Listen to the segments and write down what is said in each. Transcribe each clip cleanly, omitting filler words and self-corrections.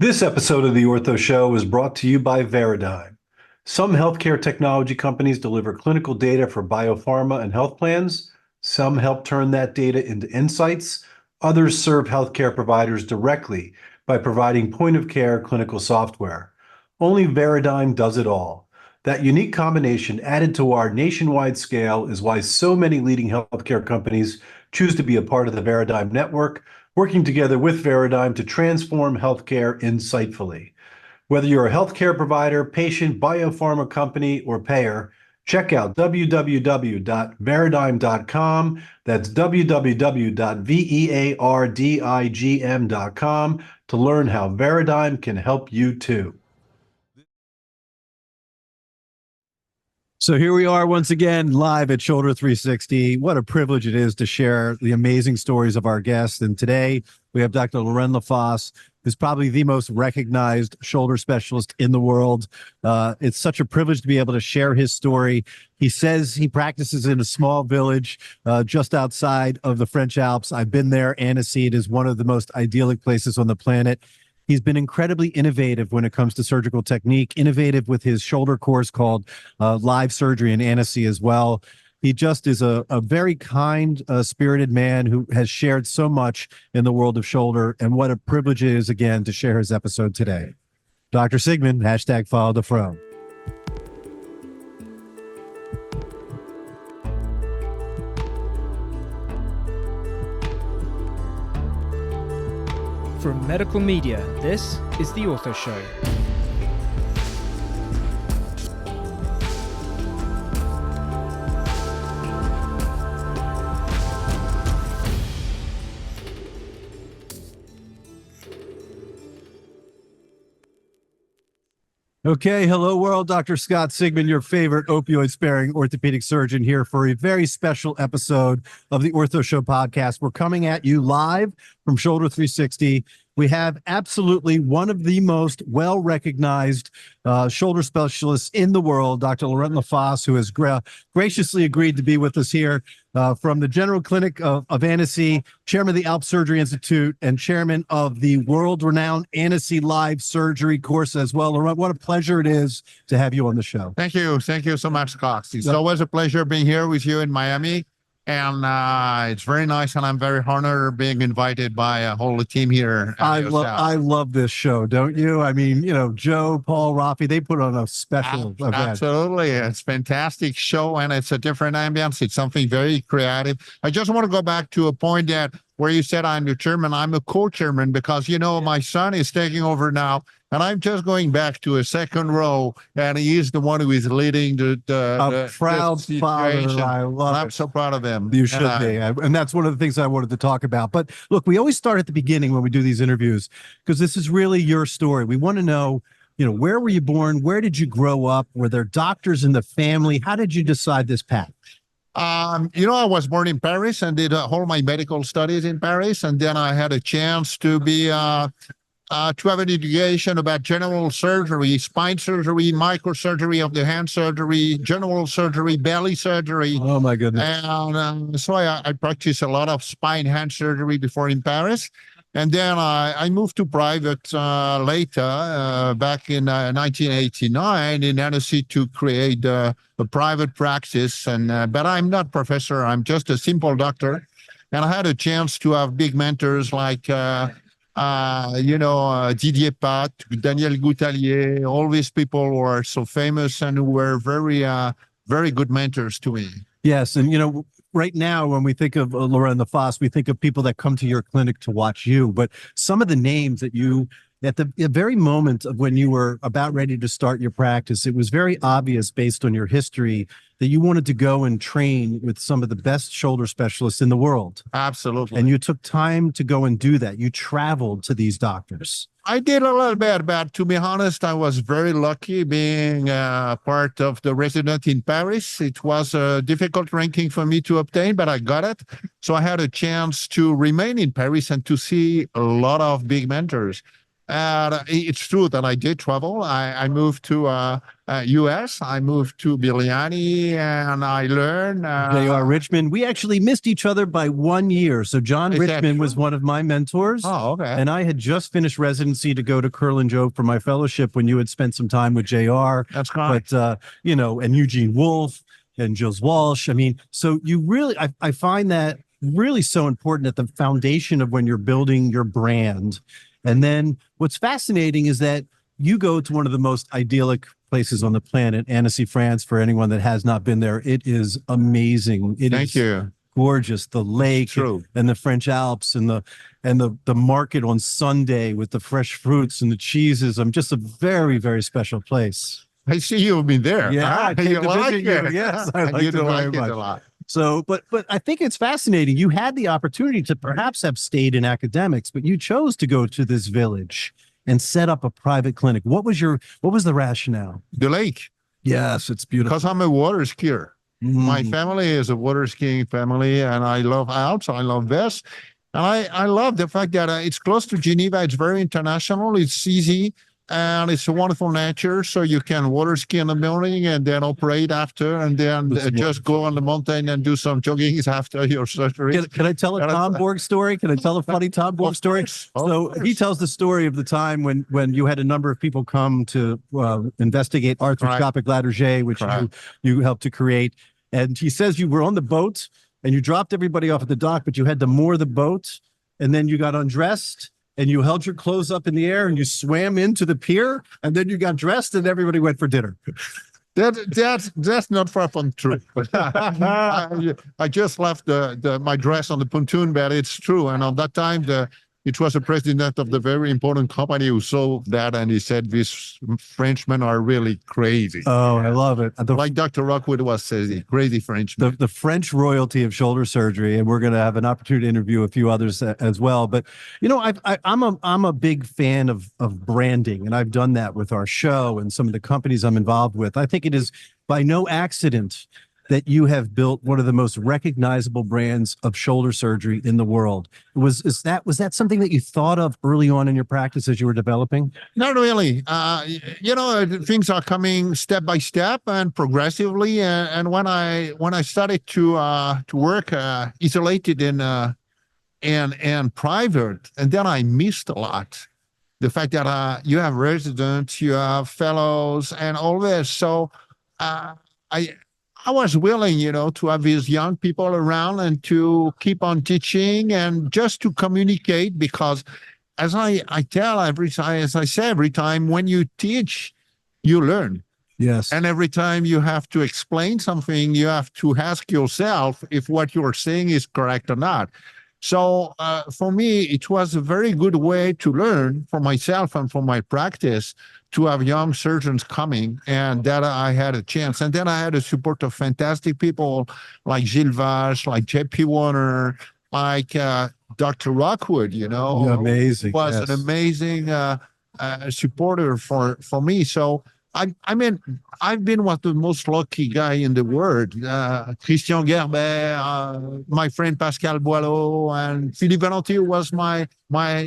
This episode of The Ortho Show is brought to you by Veradigm. Some healthcare technology companies deliver clinical data for biopharma and health plans. Some help turn that data into insights. Others serve healthcare providers directly by providing point-of-care clinical software. Only Veradigm does it all. That unique combination added to our nationwide scale is why so many leading healthcare companies choose to be a part of the Veradigm network, working together with Veradigm to transform healthcare insightfully. Whether you're a healthcare provider, patient, biopharma company, or payer, check out www.veradigm.com. That's www.veardigm.com to learn how Veradigm can help you too. So here we are once again, live at Shoulder 360. What a privilege it is to share the amazing stories of our guests. And today we have Dr. Laurent LaFosse, who's probably the most recognized shoulder specialist in the world. It's such a privilege to be able to share his story. He says he practices in a small village just outside of the French Alps. I've been there. Annecy is one of the most idyllic places on the planet. He's been incredibly innovative when it comes to surgical technique, innovative with his shoulder course called Live Surgery in Annecy as well. He just is a very kind, spirited man who has shared so much in the world of shoulder, and what a privilege it is, again, to share his episode today. Dr. Sigman, hashtag follow the fro. From Medical Media, this is The Ortho Show. Okay, hello world. Dr. Scott Sigman, your favorite opioid-sparing orthopedic surgeon, here for a very special episode of the Ortho Show podcast. We're coming at you live from Shoulder 360. We have absolutely one of the most well-recognized shoulder specialists in the world, Dr. Laurent LaFosse, who has graciously agreed to be with us here from the General Clinic of Annecy, chairman of the Alps Surgery Institute, and chairman of the world-renowned Annecy Live Surgery course as well. Laurent, what a pleasure it is to have you on the show. Thank you. Thank you so much, Scott. It's always a pleasure being here with you in Miami. And it's very nice, and I'm very honored being invited by a whole team here. I love this show, don't you? I mean, you know, Joe, Paul, Rafi, they put on a special event. Absolutely. It's a fantastic show, and it's a different ambience. It's something very creative. I just want to go back to a point that where you said I'm the chairman. I'm a co-chairman because, you know, my son is taking over now, and I'm just going back to a second row, and he is the one who is leading the proud father. I love it. I'm so proud of him. You should be. And that's one of the things I wanted to talk about. But look, we always start at the beginning when we do these interviews, because this is really your story. We want to know, you know, where were you born? Where did you grow up? Were there doctors in the family? How did you decide this path? You know, I was born in Paris and did all my medical studies in Paris. And then I had a chance to be, to have an education about general surgery, spine surgery, microsurgery of the hand surgery, general surgery, belly surgery. Oh my goodness. And so I practiced a lot of spine hand surgery before in Paris. And then I moved to private later, back in 1989 in Annecy to create a private practice. And but I'm not professor. I'm just a simple doctor. And I had a chance to have big mentors like, Didier Pat, Daniel Goutalier, all these people who are so famous and who were very, very good mentors to me. Yes. And, you know, right now, when we think of Laurent LaFosse, we think of people that come to your clinic to watch you. But some of the names that you, at the very moment of when you were about ready to start your practice, it was very obvious based on your history that you wanted to go and train with some of the best shoulder specialists in the world. Absolutely. And you took time to go and do that. You traveled to these doctors. I did a little bit, but to be honest, I was very lucky being part of the resident in Paris. It was a difficult ranking for me to obtain, but I got it. So I had a chance to remain in Paris and to see a lot of big mentors. And it's true that I did travel. I moved to US. I moved to Biryani, and I learned. J.R. Richmond. We actually missed each other by 1 year. So John Is that Richmond was true? one of my mentors. Oh, okay. And I had just finished residency to go to Curlin Joe for my fellowship when you had spent some time with JR. That's correct. But, and Eugene Wolfe and Jules Walsh. I mean, so you really, I find that really so important at the foundation of when you're building your brand. And then what's fascinating is that you go to one of the most idyllic places on the planet, Annecy, France. For anyone that has not been there, it is amazing. Thank you. Gorgeous. The lake True. and the French Alps and the market on Sunday with the fresh fruits and the cheeses. Just a very, very special place. I see you've been there. Yeah, I came you to like visit you. it. Yes, I You liked it do very like it much. a lot. So, but I think it's fascinating. You had the opportunity to perhaps have stayed in academics, but you chose to go to this village and set up a private clinic. What was the rationale? The lake, Yes, it's beautiful. because I'm a water skier. My Mm. family is a water skiing family, and I love Alps. I love this. And I love the fact that it's close to Geneva. It's very international. It's easy. And it's a wonderful nature. So you can water ski in the morning and then operate after, and then That's just go on the mountain and do some jogging after your surgery. Can I tell a Tom Borg story? Can I tell a funny Tom Borg story? course, of So course. he tells the story of the time when you had a number of people come to investigate arthroscopic Latarjet, which Correct. you helped to create. And he says you were on the boat and you dropped everybody off at the dock, but you had to moor the boat, and then you got undressed and you held your clothes up in the air and you swam into the pier, and then you got dressed and everybody went for dinner. That's not far from true. I just left my dress on the pontoon, but it's true. And on that time, it was the president of the very important company who saw that, and he said, "These Frenchmen are really crazy." Oh, I love it. Like Dr. Rockwood was saying, crazy Frenchmen. The French royalty of shoulder surgery, and we're going to have an opportunity to interview a few others as well. But I'm a big fan of branding, and I've done that with our show and some of the companies I'm involved with. I think it is by no accident that you have built one of the most recognizable brands of shoulder surgery in the world. Was that something that you thought of early on in your practice as you were developing? Not really. Things are coming step by step and progressively. And when I started to work isolated in private, and then I missed a lot. The fact that you have residents, you have fellows, and all this. So I was willing, to have these young people around and to keep on teaching and just to communicate, because as I tell every time, as I say every time, when you teach, you learn. Yes. And every time you have to explain something, you have to ask yourself if what you're saying is correct or not. So for me, it was a very good way to learn for myself and for my practice, to have young surgeons coming, and that I had a chance. And then I had a support of fantastic people like Gilles Vache, like JP Warner, like Dr. Rockwood, Amazing. was Yes. an amazing supporter for me. So I mean, I've been one of the most lucky guy in the world. Christian Gerber, my friend Pascal Boileau, and Philippe Valenti was my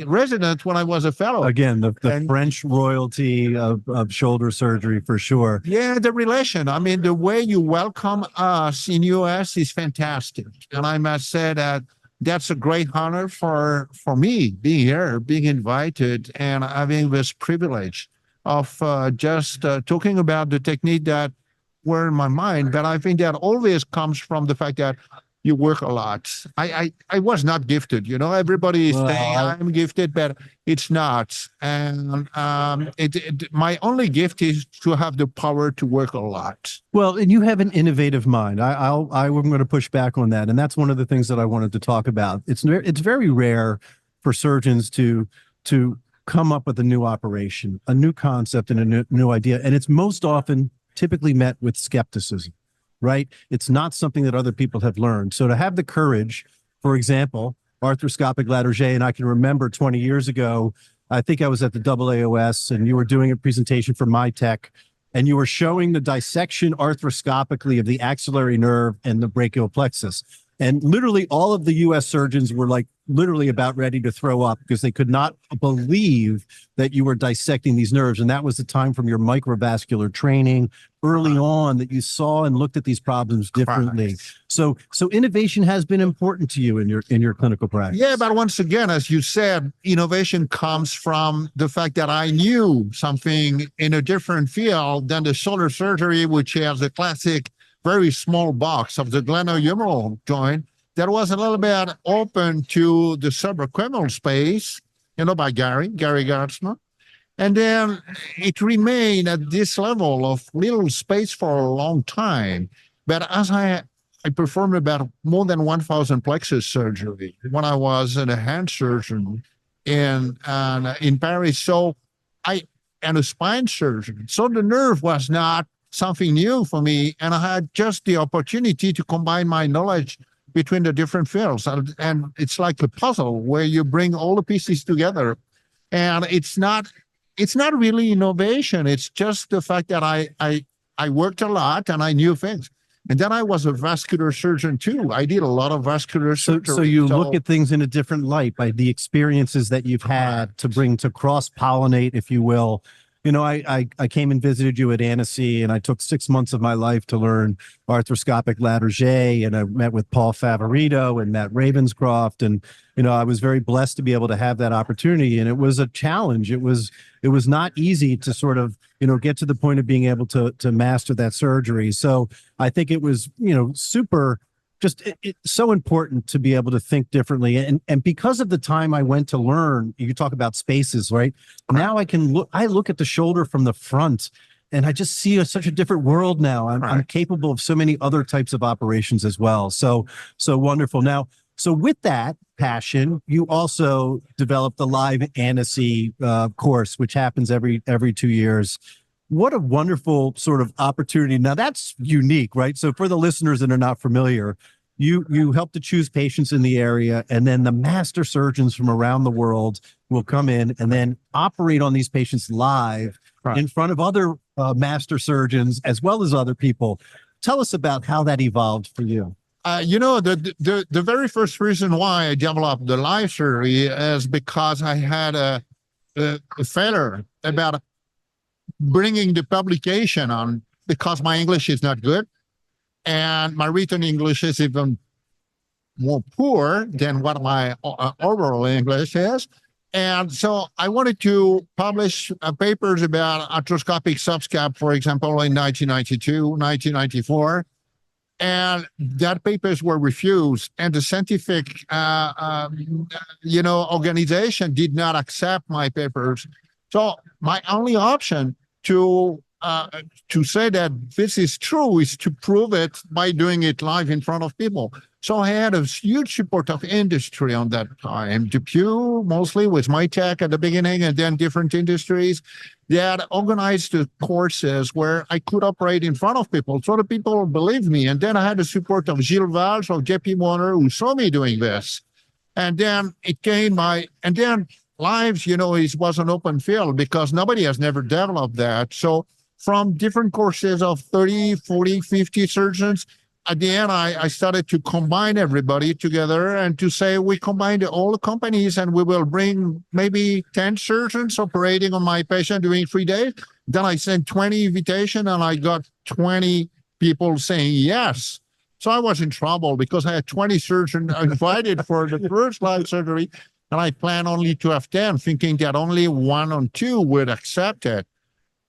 resident when I was a fellow. Again, the And- French royalty of shoulder surgery for sure. Yeah, the relation. I mean, the way you welcome us in US is fantastic. And I must say that that's a great honor for me, being here, being invited, and having this privilege of just talking about the technique that were in my mind. But I think that always comes from the fact that you work a lot. I was not gifted, everybody is Well, saying I'm gifted, but it's not. And my only gift is to have the power to work a lot. Well, and you have an innovative mind. I'm going to push back on that, and that's one of the things that I wanted to talk about. It's very rare for surgeons to come up with a new operation, a new concept, and a new idea, and it's most often typically met with skepticism, right? It's not something that other people have learned. So to have the courage, for example, arthroscopic Latarjet, and I can remember 20 years ago, I think I was at the AAOS, and you were doing a presentation for MyTech, and you were showing the dissection arthroscopically of the axillary nerve and the brachial plexus. And literally all of the US surgeons were like literally about ready to throw up because they could not believe that you were dissecting these nerves. And that was the time from your microvascular training early on that you saw and looked at these problems differently. So innovation has been important to you in your clinical practice. Yeah, but once again, as you said, innovation comes from the fact that I knew something in a different field than the shoulder surgery, which has the classic very small box of the glenohumeral joint that was a little bit open to the subarachnoid space, by Gary Gartzman. And then it remained at this level of little space for a long time. But as I performed about more than 1,000 plexus surgery when I was a hand surgeon in Paris. And a spine surgeon. So the nerve was not something new for me. And I had just the opportunity to combine my knowledge between the different fields. And it's like a puzzle where you bring all the pieces together. And it's not really innovation. It's just the fact that I worked a lot and I knew things. And then I was a vascular surgeon too. I did a lot of vascular surgery. So you look at things in a different light by the experiences that you've had to bring to cross-pollinate, if you will. I came and visited you at Annecy, and I took 6 months of my life to learn arthroscopic Latarjet, and I met with Paul Favorito and Matt Ravenscroft, and I was very blessed to be able to have that opportunity, and it was a challenge. It was not easy to sort of get to the point of being able to master that surgery. So I think it was super. Just it's so important to be able to think differently. And because of the time I went to learn, you talk about spaces, right? Now I look at the shoulder from the front and I just see such a different world now. I'm capable of so many other types of operations as well. So wonderful. Now, so with that passion, you also developed the Live Annecy course, which happens every 2 years. What a wonderful sort of opportunity. Now that's unique, right? So for the listeners that are not familiar, you help to choose patients in the area, and then the master surgeons from around the world will come in and then operate on these patients live in front of other master surgeons as well as other people. Tell us about how that evolved for you. The very first reason why I developed the live surgery is because I had a failure about bringing the publication on, because my English is not good and my written English is even more poor than what my oral English is. And so I wanted to publish papers about arthroscopic subscap, for example, in 1992, 1994. And that papers were refused, and the scientific, organization did not accept my papers. So my only option to say that this is true is to prove it by doing it live in front of people. So I had a huge support of industry on that time. DePuy, mostly with my tech at the beginning, and then different industries that organized the courses where I could operate in front of people. So the people believed me. And then I had the support of Gilles Valls of JP Warner, who saw me doing this. And then it came and then lives, it was an open field because nobody has never developed that. So from different courses of 30, 40, 50 surgeons, at the end, I started to combine everybody together and to say, we combined all the companies and we will bring maybe 10 surgeons operating on my patient during 3 days. Then I sent 20 invitations and I got 20 people saying yes. So I was in trouble because I had 20 surgeons invited for the first live surgery. And I planned only to have 10, thinking that only 1 or 2 would accept it.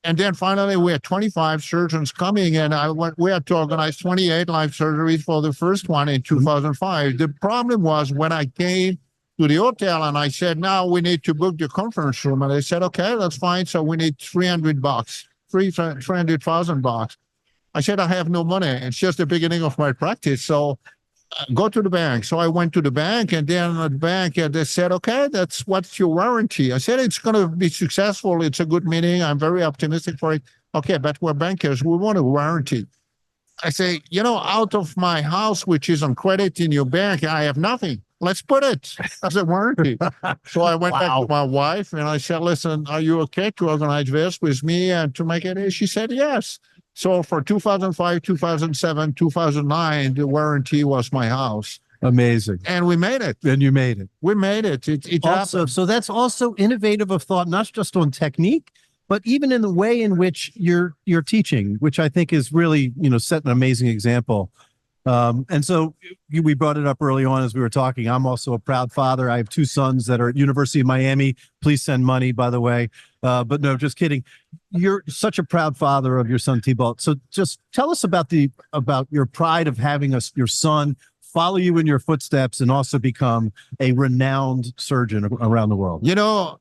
And then finally, we had 25 surgeons coming, and we had to organize 28 live surgeries for the first one in 2005. The problem was when I came to the hotel and I said, now we need to book the conference room. And they said, okay, that's fine. So we need $300, $300,000. I said, I have no money. It's just the beginning of my practice. So go to the bank. So I went to the bank, and then at the bank, they said, okay, what's your warranty? I said, it's going to be successful. It's a good meeting. I'm very optimistic for it. Okay, but we're bankers. We want a warranty. I say, out of my house, which is on credit in your bank, I have nothing. Let's put it as a warranty. So I went back to my wife and I said, listen, are you okay to organize this with me and to make it? She said, yes. So for 2005, 2007, 2009, the warranty was my house. Amazing. And we made it. And you made it. We made it. It Also, happened. so that's also innovative of thought, not just on technique, but even in the way in which you're teaching, which I think is really, set an amazing example. And so we brought it up early on as we were talking. I'm also a proud father. I have two sons that are at University of Miami. Please send money, by the way. But no, just kidding. You're such a proud father of your son Thibault. So just tell us about your pride of having your son follow you in your footsteps and also become a renowned surgeon around the world.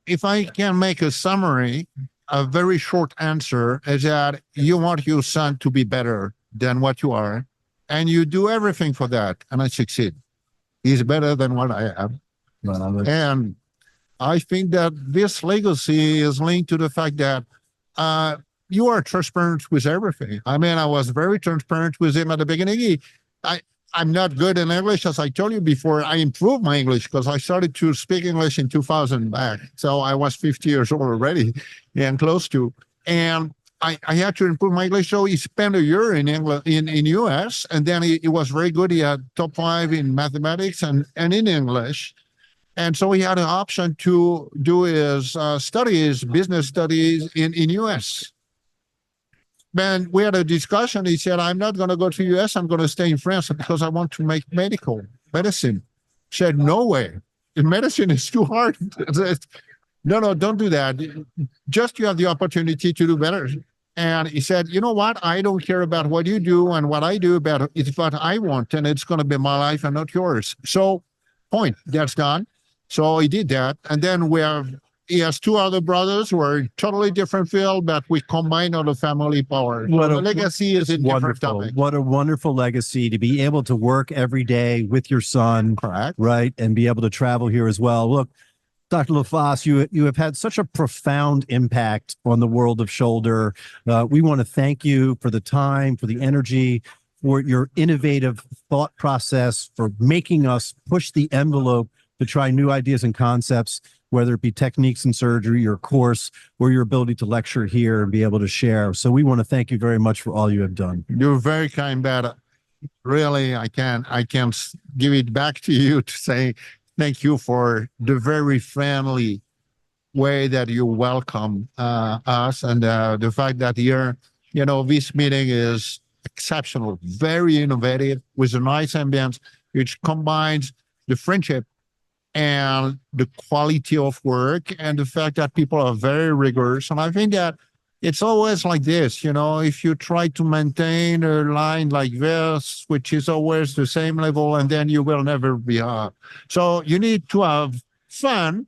If I can make a summary, a very short answer is that you want your son to be better than what you are, and you do everything for that, and I succeed. He's better than what I am. And I think that this legacy is linked to the fact that you are transparent with everything. I mean, I was very transparent with him at the beginning. I'm not good in English, as I told you before. I improved my English because I started to speak English in 2000 back. So I was 50 years old already and close to. And I had to improve my English. So he spent a year in England, in US, and then he was very good. He had top 5 in mathematics and in English. And so he had an option to do his studies, business studies in US. Then we had a discussion. He said, I'm not going to go to US. I'm going to stay in France because I want to make medicine. I said, no way. Medicine is too hard. No, don't do that. Just you have the opportunity to do better. And he said, you know what? I don't care about what you do and what I do, but it's what I want. And it's going to be my life and not yours. So that's done. So he did that. And then he has 2 other brothers who are in totally different field, but we combine all the family power. So the legacy is a different topic. What a wonderful legacy to be able to work every day with your son. Correct. Right. And be able to travel here as well. Look, Dr. LaFosse, you have had such a profound impact on the world of shoulder. We want to thank you for the time, for the energy, for your innovative thought process, for making us push the envelope to try new ideas and concepts, whether it be techniques in surgery, your course, or your ability to lecture here and be able to share. So we want to thank you very much for all you have done. You're very kind, but really, I can give it back to you to say thank you for the very friendly way that you welcome us, and the fact that here, this meeting is exceptional, very innovative, with a nice ambience, which combines the friendship and the quality of work and the fact that people are very rigorous. And I think that it's always like this, if you try to maintain a line like this, which is always the same level, and then you will never be up. So you need to have fun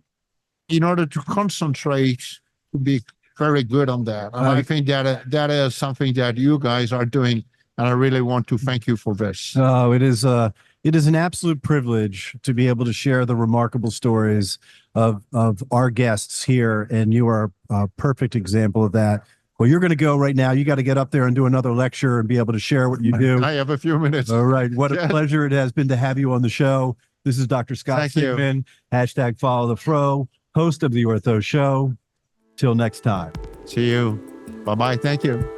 in order to concentrate, to be very good on that. And I think that is something that you guys are doing. And I really want to thank you for this. Oh, it is an absolute privilege to be able to share the remarkable stories of our guests here, and you are a perfect example of that. Well, you're going to go right now. You got to get up there and do another lecture and be able to share what you do. I have a few minutes. All right. What a pleasure it has been to have you on the show. This is Dr. Scott Sigman, #FollowTheFro, host of the Ortho Show. Till next time. See you. Bye-bye. Thank you.